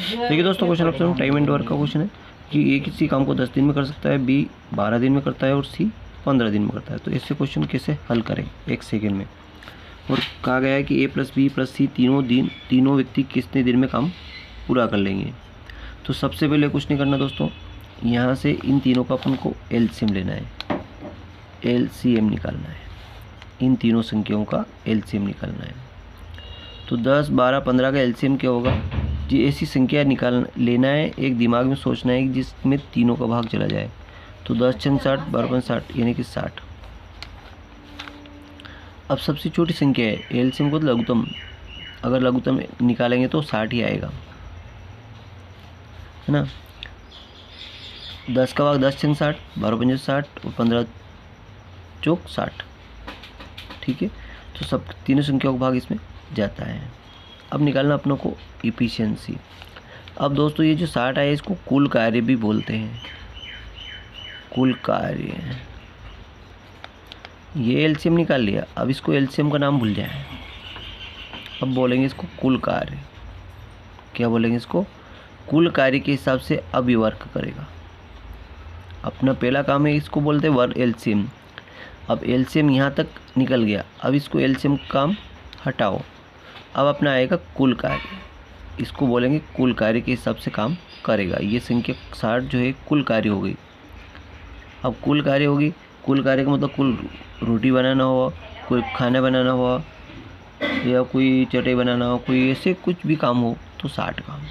देखिए दोस्तों, question option time and work का क्वेश्चन है कि ए किसी काम को 10 दिन में कर सकता है, बी 12 दिन में करता है और सी 15 दिन में करता है। तो ऐसे क्वेश्चन कैसे हल करें 1 सेकेंड में। और कहा गया है कि ए प्लस बी प्लस सी तीनों व्यक्ति कितने दिन में काम पूरा कर लेंगे। तो सबसे पहले कुछ नहीं करना दोस्तों, यहाँ से इन तीनों का अपन को एलसीएम लेना है, एलसीएम निकालना है। इन तीनों संख्याओं का एलसीएम निकालना है। तो 10, 12, 15 का एलसीएम क्या होगा जी, ऐसी संख्या लेना है, एक दिमाग में सोचना है कि जिसमें तीनों का भाग चला जाए। तो 10 छंग 60, 12 पंच 60 यानी कि 60। अब सबसे छोटी संख्या है, एलसीएम को तो लघुत्तम, अगर लघुत्तम निकालेंगे तो 60 ही आएगा, है ना। 10 का भाग 10 छंग 60, 12 पंच 60 और 15 चौक 60, ठीक है। तो सब तीनों संख्याओं का भाग इसमें जाता है। अब निकालना अपनों को इफिशियंसी। अब दोस्तों ये जो 60 आया इसको कुल कार्य भी बोलते हैं, कुल कार्य। ये एलसीएम निकाल लिया, अब इसको एलसीएम का नाम भूल जाए। अब बोलेंगे इसको कुल कार्य। क्या बोलेंगे इसको? कुल कार्य के हिसाब से अब ये वर्क करेगा। अपना पहला काम है, इसको बोलते हैं वर्क एलसीएम। अब एलसीएम यहाँ तक निकल गया, अब इसको एलसीएम काम हटाओ। अब अपना आएगा कुल कार्य, इसको बोलेंगे कुल कार्य के हिसाब से काम करेगा। ये संख्या 60 जो है कुल कार्य हो गई। अब कुल कार्य होगी, कुल कार्य का मतलब कुल रोटी बनाना हुआ, कोई खाना बनाना हुआ या कोई चटाई बनाना हो, कोई ऐसे कुछ भी काम हो तो 60 काम,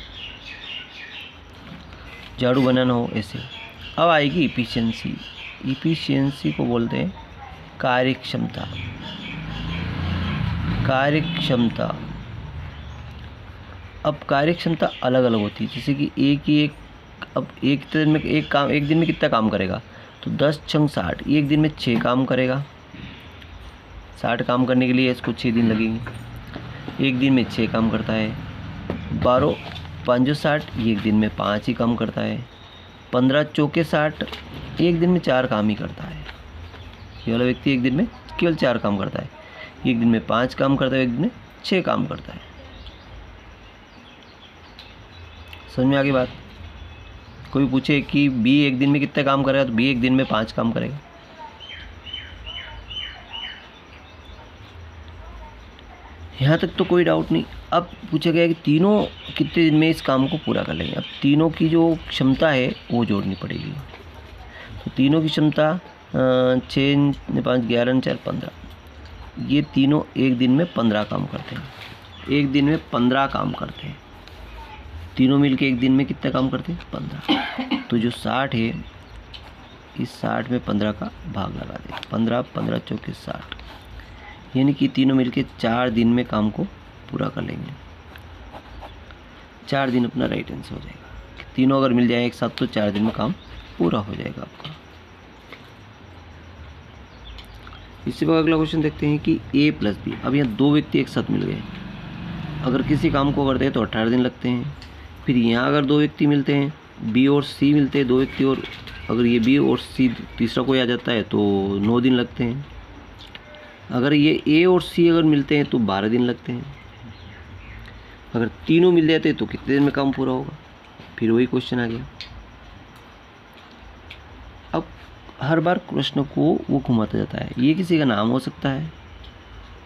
झाड़ू बनाना हो ऐसे। अब आएगी इफिशियंसी। इफिशियंसी को बोलते हैं कार्यक्षमता। कार्यक्षमता, अब कार्यक्षमता अलग अलग होती है, जैसे कि अब एक दिन में कितना काम करेगा। तो 10 छंग 60, एक दिन में 6 काम करेगा। 60 काम करने के लिए इसको 6 दिन लगेंगे, एक दिन में 6 काम करता है। 12 पंजो 60, एक दिन में 5 ही काम करता है। 15 चौके 60, एक दिन में 4 काम ही करता है। ये वाला व्यक्ति एक दिन में केवल 4 काम करता है, एक दिन में 5 काम करता है, एक दिन में 6 काम करता है। समझ में आ गई बात? कोई पूछे कि बी एक दिन में कितने काम करेगा, तो बी एक दिन में 5 काम करेगा। यहाँ तक तो कोई डाउट नहीं। अब पूछा गया कि तीनों कितने दिन में इस काम को पूरा कर लेंगे। अब तीनों की जो क्षमता है वो जोड़नी पड़ेगी। तो तीनों की क्षमता 6, 5, 11, 4, 15, ये तीनों एक दिन में 15 काम करते हैं। एक दिन में 15 काम करते हैं तीनों मिलके। एक दिन में कितना काम करते हैं? 15। तो जो 60 है, इस 60 में 15 का भाग लगा दें। 15, 15 चौके 60, यानी कि तीनों मिलके 4 दिन में काम को पूरा कर लेंगे। 4 दिन अपना राइट आंसर हो जाएगा। तीनों अगर मिल जाए एक साथ तो 4 दिन में काम पूरा हो जाएगा आपका। इससे बाद अगला क्वेश्चन देखते हैं कि ए प्लस बी। अब यहाँ दो व्यक्ति एक साथ मिल गए, अगर किसी काम को करते हैं तो 18 दिन लगते हैं। फिर यहाँ अगर दो व्यक्ति मिलते हैं, बी और सी मिलते हैं दो व्यक्ति, और अगर ये बी और सी तीसरा कोई आ जाता है तो 9 दिन लगते हैं। अगर ये ए और सी अगर मिलते हैं तो 12 दिन लगते हैं। अगर तीनों मिल जाते हैं तो कितने दिन में काम पूरा होगा? फिर वही क्वेश्चन आ गया। अब हर बार प्रश्न को वो घुमाता जाता है। ये किसी का नाम हो सकता है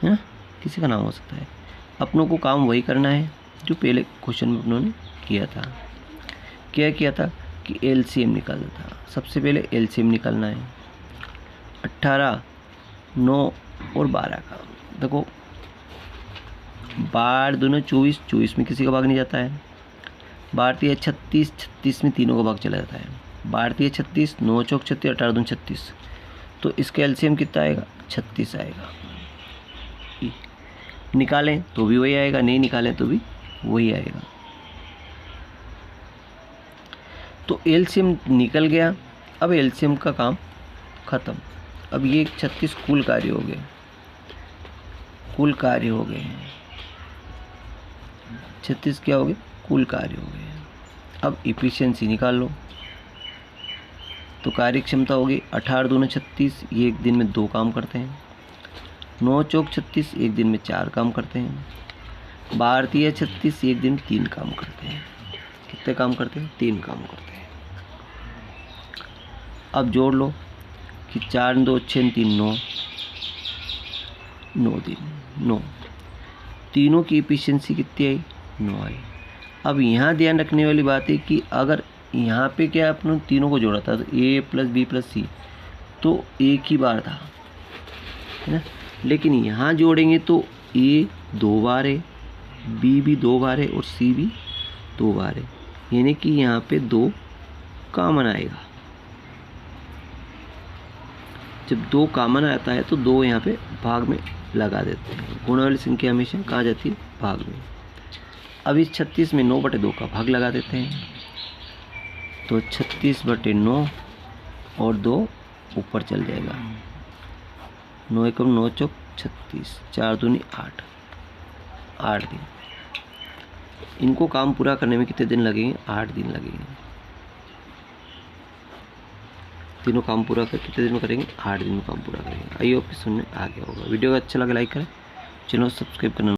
ना, किसी का नाम हो सकता है। अपनों को काम वही करना है जो पहले क्वेश्चन में अपनों ने किया था। क्या किया था कि एलसीएम निकालना था। सबसे पहले एलसीएम निकालना है। 18, 9 और 12 का। देखो 12 दूनी 24, 24 में किसी का भाग नहीं जाता है। 12 तिया 36, 36 में तीनों का भाग चला जाता है। 12 तिया 36, 9 चौक 36, 18 दूनी 36। तो इसका एलसीएम कितना आएगा? 36 आएगा। निकालें तो भी वही आएगा, नहीं निकालें तो भी वही आएगा। तो एलसीएम निकल गया। अब एलसीएम का काम ख़त्म। अब ये 36 कुल कार्य हो गए, कुल कार्य हो गए। 36 क्या हो गए? कुल कार्य हो गए। अब इफिशियंसी निकाल लो। तो कार्य क्षमता होगी 18 दूनी 36, ये एक दिन में 2 काम करते हैं। 9 चौक 36, एक दिन में 4 काम करते हैं। 12 तिया 36, एक दिन में 3 काम करते हैं। कितने काम करते हैं? 3 काम करते हैं। अब जोड़ लो कि 4 2 6 3 9 9 दिन 9, तीनों की एफिशिएंसी कितनी आई? 9 आई। अब यहाँ ध्यान रखने वाली बात है कि अगर यहाँ पे क्या अपने तीनों को जोड़ा था तो A + B + C तो एक ही बार था, है ना। लेकिन यहाँ जोड़ेंगे तो A 2 बार है, B भी 2 बार है और C भी 2 बार है, यानी कि यहाँ पे 2 कॉमन आएगा। जब 2 कॉमन आता है तो 2 यहाँ पे भाग में लगा देते हैं। गुणा वाली संख्या हमेशा कहाँ जाती है? भाग में। अब इस 36 में 9/2 का भाग लगा देते हैं, तो 36/9 और 2 ऊपर चल जाएगा। 9 एकम 9 चौक 36, 4 दूनी 8, 8 दिन। इनको काम पूरा करने में कितने दिन लगेंगे? 8 दिन लगेंगे। तीनों काम पूरा कर कितने दिन में करेंगे? 8 दिन में काम पूरा करेंगे। आइए आपके सुनने आ गया होगा। वीडियो अच्छा लगा लाइक करें, चैनल सब्सक्राइब करना